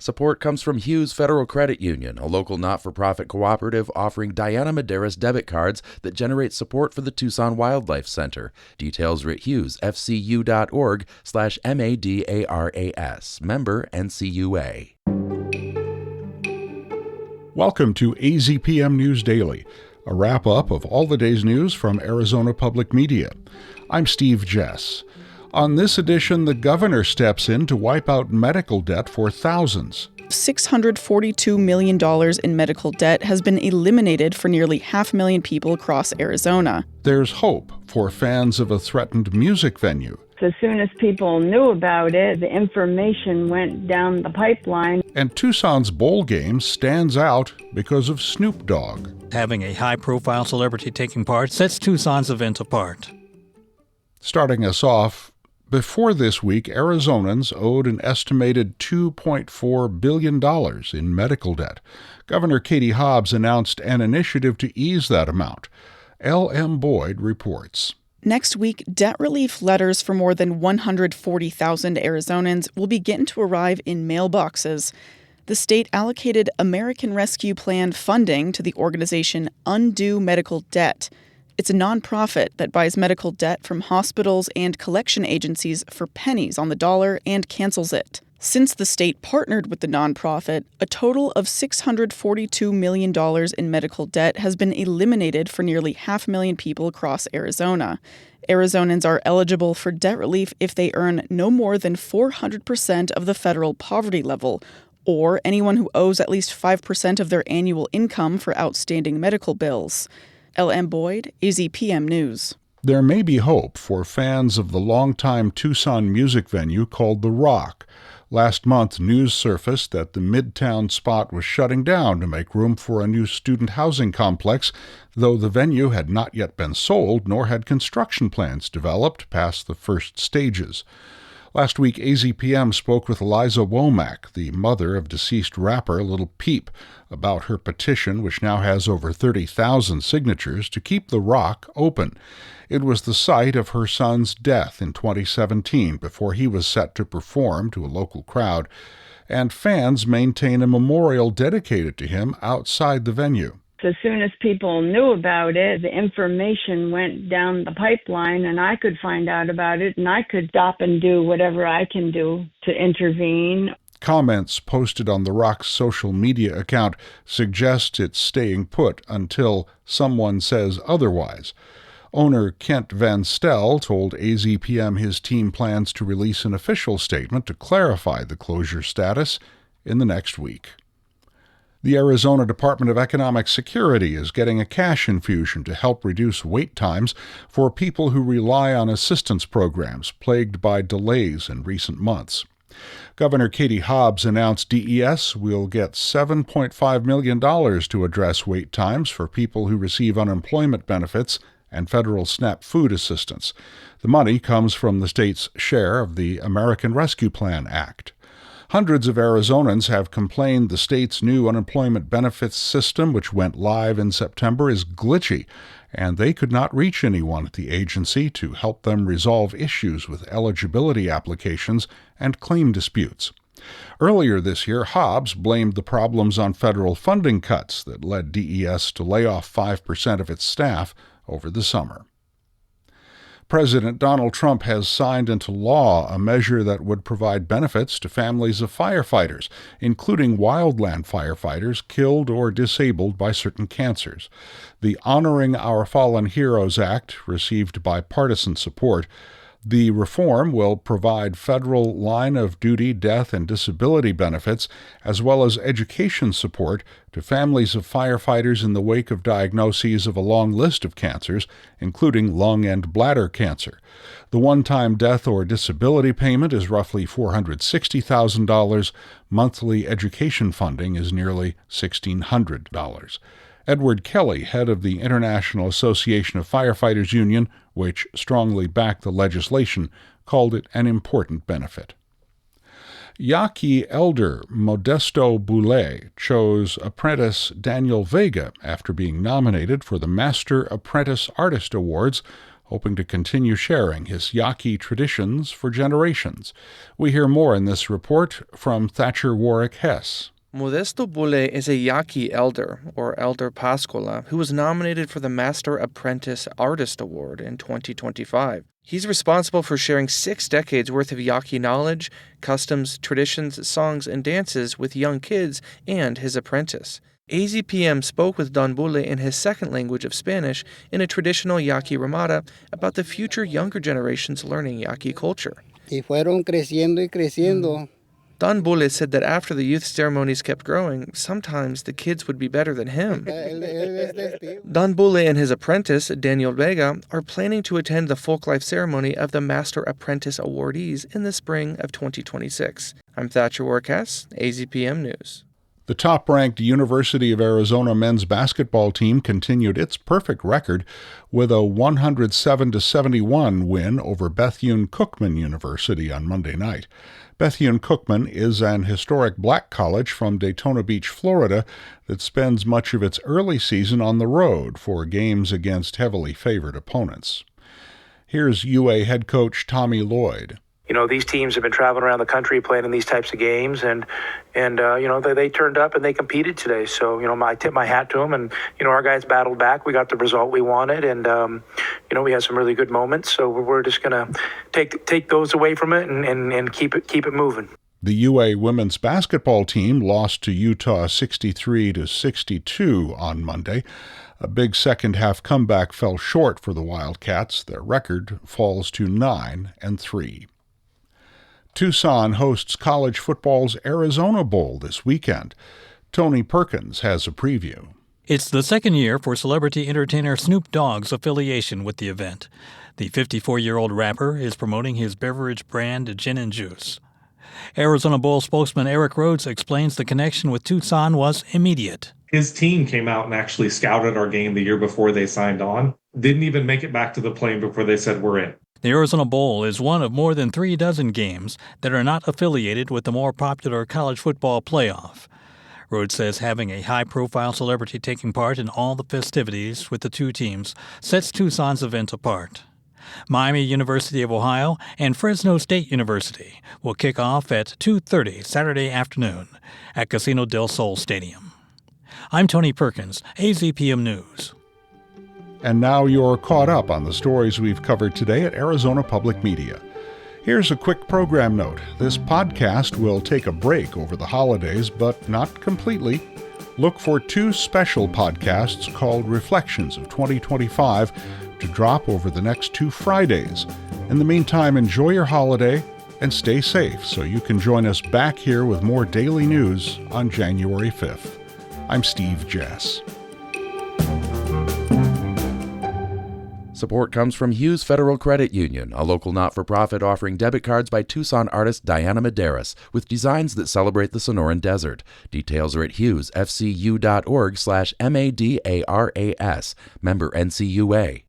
Support comes from Hughes Federal Credit Union, a local not-for-profit cooperative offering Diana Medeiros debit cards that generate support for the Tucson Wildlife Center. Details are at hughesfcu.org/MADARAS. Member NCUA. Welcome to AZPM News Daily, a wrap-up of all the day's news from Arizona Public Media. I'm Steve Jess. On this edition, the governor steps in to wipe out medical debt for thousands. $642 million in medical debt has been eliminated for nearly 500,000 people across Arizona. There's hope for fans of a threatened music venue. As soon as people knew about it, the information went down the pipeline. And Tucson's bowl game stands out because of Snoop Dogg. Having a high-profile celebrity taking part sets Tucson's event apart. Starting us off, before this week, Arizonans owed an estimated $2.4 billion in medical debt. Governor Katie Hobbs announced an initiative to ease that amount. L.M. Boyd reports. Next week, debt relief letters for more than 140,000 Arizonans will begin to arrive in mailboxes. The state allocated American Rescue Plan funding to the organization Undo Medical Debt. It's a nonprofit that buys medical debt from hospitals and collection agencies for pennies on the dollar and cancels it. Since the state partnered with the nonprofit, a total of $642 million in medical debt has been eliminated for nearly 500,000 people across Arizona. Arizonans are eligible for debt relief if they earn no more than 400% of the federal poverty level, or anyone who owes at least 5% of their annual income for outstanding medical bills. L.M. Boyd, AZPM News. There may be hope for fans of the longtime Tucson music venue called The Rock. Last month, news surfaced that the Midtown spot was shutting down to make room for a new student housing complex, though the venue had not yet been sold, nor had construction plans developed past the first stages. Last week, AZPM spoke with Eliza Womack, the mother of deceased rapper Lil Peep, about her petition, which now has over 30,000 signatures, to keep The Rock open. It was the site of her son's death in 2017, before he was set to perform to a local crowd, and fans maintain a memorial dedicated to him outside the venue. As soon as people knew about it, the information went down the pipeline, and I could find out about it, and I could stop and do whatever I can do to intervene. Comments posted on The Rock's social media account suggest it's staying put until someone says otherwise. Owner Kent Van Stel told AZPM his team plans to release an official statement to clarify the closure status in the next week. The Arizona Department of Economic Security is getting a cash infusion to help reduce wait times for people who rely on assistance programs plagued by delays in recent months. Governor Katie Hobbs announced DES will get $7.5 million to address wait times for people who receive unemployment benefits and federal SNAP food assistance. The money comes from the state's share of the American Rescue Plan Act. Hundreds of Arizonans have complained the state's new unemployment benefits system, which went live in September, is glitchy, and they could not reach anyone at the agency to help them resolve issues with eligibility applications and claim disputes. Earlier this year, Hobbs blamed the problems on federal funding cuts that led DES to lay off 5% of its staff over the summer. President Donald Trump has signed into law a measure that would provide benefits to families of firefighters, including wildland firefighters killed or disabled by certain cancers. The Honoring Our Fallen Heroes Act received bipartisan support. The reform will provide federal line-of-duty death and disability benefits, as well as education support to families of firefighters in the wake of diagnoses of a long list of cancers, including lung and bladder cancer. The one-time death or disability payment is roughly $460,000. Monthly education funding is nearly $1,600. Edward Kelly, head of the International Association of Firefighters Union, which strongly backed the legislation, called it an important benefit. Yaqui elder Modesto Boulay chose apprentice Daniel Vega after being nominated for the Master Apprentice Artist Awards hoping to continue sharing his Yaqui traditions for generations. We hear more in this report from Thatcher Warwick Hess. Modesto Bule is a Yaqui elder, or Elder Pascola, who was nominated for the Master Apprentice Artist Award in 2025. He's responsible for sharing 6 decades worth of Yaqui knowledge, customs, traditions, songs, and dances with young kids and his apprentice. AZPM spoke with Don Bule in his second language of Spanish in a traditional Yaqui Ramada about the future younger generations learning Yaqui culture. Y fueron creciendo y creciendo. Don Bule said that after the youth ceremonies kept growing, sometimes the kids would be better than him. Don Bule and his apprentice, Daniel Vega, are planning to attend the folklife ceremony of the Master Apprentice awardees in the spring of 2026. I'm Thatcher Warwick, AZPM News. The top-ranked University of Arizona men's basketball team continued its perfect record with a 107-71 win over Bethune-Cookman University on Monday night. Bethune-Cookman is an historic black college from Daytona Beach, Florida, that spends much of its early season on the road for games against heavily favored opponents. Here's UA head coach Tommy Lloyd. You know, these teams have been traveling around the country playing in these types of games, and you know, they turned up and they competed today. So, you know, I tip my hat to them, and, you know, our guys battled back. We got the result we wanted, and, you know, we had some really good moments. So we're just going to take those away from it and keep it moving. The UA women's basketball team lost to Utah 63-62 on Monday. A big second-half comeback fell short for the Wildcats. Their record falls to 9-3. Tucson hosts college football's Arizona Bowl this weekend. Tony Perkins has a preview. It's the second year for celebrity entertainer Snoop Dogg's affiliation with the event. The 54-year-old rapper is promoting his beverage brand Gin and Juice. Arizona Bowl spokesman Eric Rhodes explains the connection with Tucson was immediate. His team came out and actually scouted our game the year before they signed on. Didn't even make it back to the plane before they said we're in. The Arizona Bowl is one of more than 36 games that are not affiliated with the more popular college football playoff. Rhodes says having a high-profile celebrity taking part in all the festivities with the two teams sets Tucson's event apart. Miami University of Ohio and Fresno State University will kick off at 2:30 Saturday afternoon at Casino del Sol Stadium. I'm Tony Perkins, AZPM News. And now you're caught up on the stories we've covered today at Arizona Public Media. Here's a quick program note. This podcast will take a break over the holidays, but not completely. Look for 2 special podcasts called Reflections of 2025 to drop over the next 2 Fridays. In the meantime, enjoy your holiday and stay safe so you can join us back here with more daily news on January 5th. I'm Steve Jess. Support comes from Hughes Federal Credit Union, a local not-for-profit offering debit cards by Tucson artist Diana Medeiros with designs that celebrate the Sonoran Desert. Details are at hughesfcu.org/MADARAS. Member NCUA.